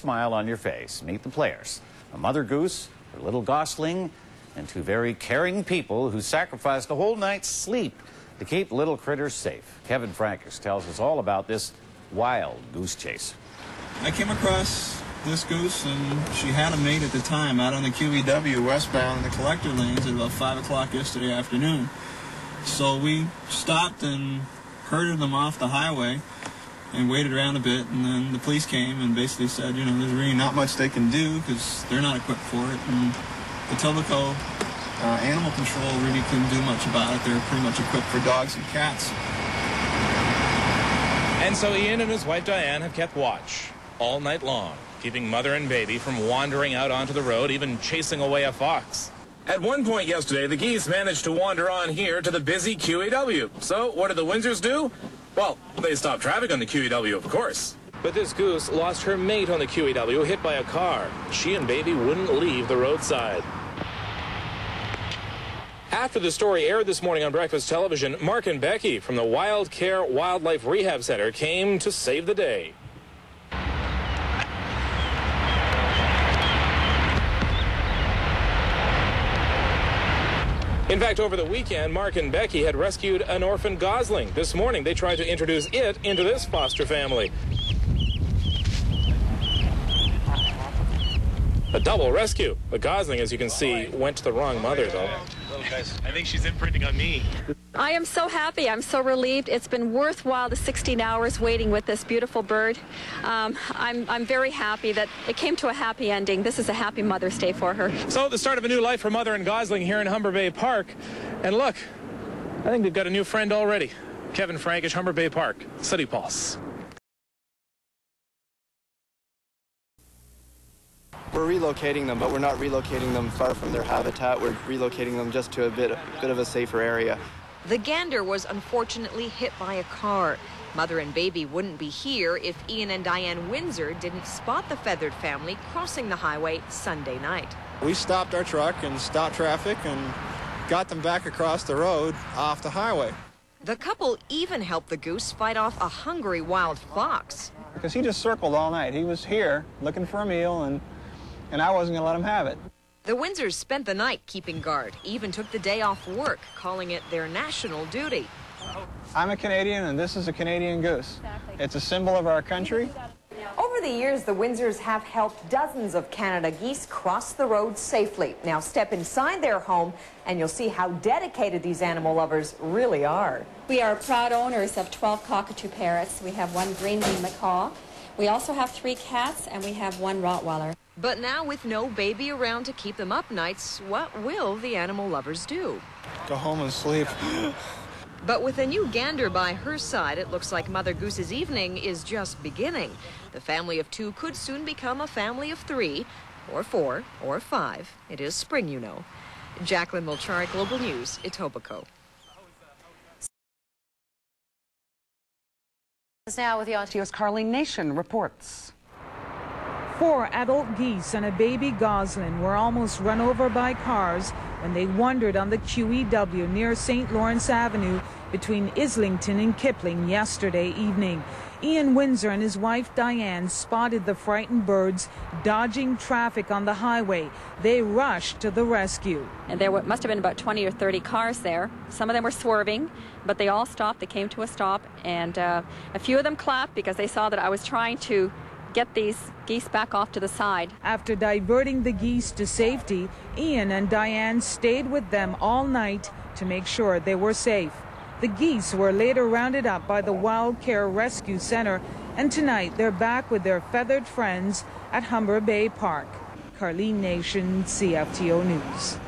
smile on your face. Meet the players. A mother goose, her little gosling, and two very caring people who sacrificed a whole night's sleep to keep little critters safe. Kevin Frankish tells us all about this wild goose chase. I came across this goose, and she had a mate at the time out on the QEW westbound in the collector lanes at about 5 o'clock yesterday afternoon. So we stopped and herded them off the highway and waited around a bit, and then the police came and basically said, you know, there's really not much they can do because they're not equipped for it, and the Etobicoke animal control really couldn't do much about it. They're pretty much equipped for dogs and cats. And so Ian and his wife Diane have kept watch all night long, keeping mother and baby from wandering out onto the road, even chasing away a fox. At one point yesterday, the geese managed to wander on here to the busy QEW. So what did the Windsors do? Well, they stopped traffic on the QEW, of course. But this goose lost her mate on the QEW, hit by a car. She and baby wouldn't leave the roadside. After the story aired this morning on Breakfast Television, Mark and Becky from the Wild Care Wildlife Rehab Center came to save the day. In fact, over the weekend, Mark and Becky had rescued an orphan gosling. This morning, they tried to introduce it into this foster family. A double rescue. The gosling, as you can see, went to the wrong mother, though. I think she's imprinting on me. I am so happy. I'm so relieved. It's been worthwhile the 16 hours waiting with this beautiful bird. I'm very happy that it came to a happy ending. This is a happy Mother's Day for her. So the start of a new life for mother and gosling here in Humber Bay Park. And look, I think they've got a new friend already. Kevin Frankish, Humber Bay Park, City Pulse. We're relocating them, but we're not relocating them far from their habitat. We're relocating them just to a bit of a safer area. The gander was unfortunately hit by a car. Mother and baby wouldn't be here if Ian and Diane Windsor didn't spot the feathered family crossing the highway Sunday night. We stopped our truck and stopped traffic and got them back across the road off the highway. The couple even helped the goose fight off a hungry wild fox. Because he just circled all night. He was here looking for a meal, and I wasn't going to let him have it. The Windsors spent the night keeping guard, even took the day off work, calling it their national duty. I'm a Canadian, and this is a Canadian goose. It's a symbol of our country. Over the years, the Windsors have helped dozens of Canada geese cross the road safely. Now step inside their home, and you'll see how dedicated these animal lovers really are. We are proud owners of 12 cockatoo parrots. We have one green-winged macaw. We also have 3 cats, and we have 1 Rottweiler. But now with no baby around to keep them up nights, what will the animal lovers do? Go home and sleep. But with a new gander by her side, it looks like Mother Goose's evening is just beginning. The family of 2 could soon become a family of 3, or 4, or 5. It is spring, you know. Jacqueline Mulchari, Global News, Etobicoke. Now with the Ontario's Carleen Nation reports. 4 adult geese and a baby gosling were almost run over by cars when they wandered on the QEW near St. Lawrence Avenue between Islington and Kipling yesterday evening. Ian Windsor and his wife Diane spotted the frightened birds dodging traffic on the highway. They rushed to the rescue. And there must have been about 20 or 30 cars there. Some of them were swerving, but they all stopped. They came to a stop, and a few of them clapped because they saw that I was trying to get these geese back off to the side. After diverting the geese to safety, Ian and Diane stayed with them all night to make sure they were safe. The geese were later rounded up by the Wild Care Rescue Center, and tonight they're back with their feathered friends at Humber Bay Park. Carleen Nation, CFTO News.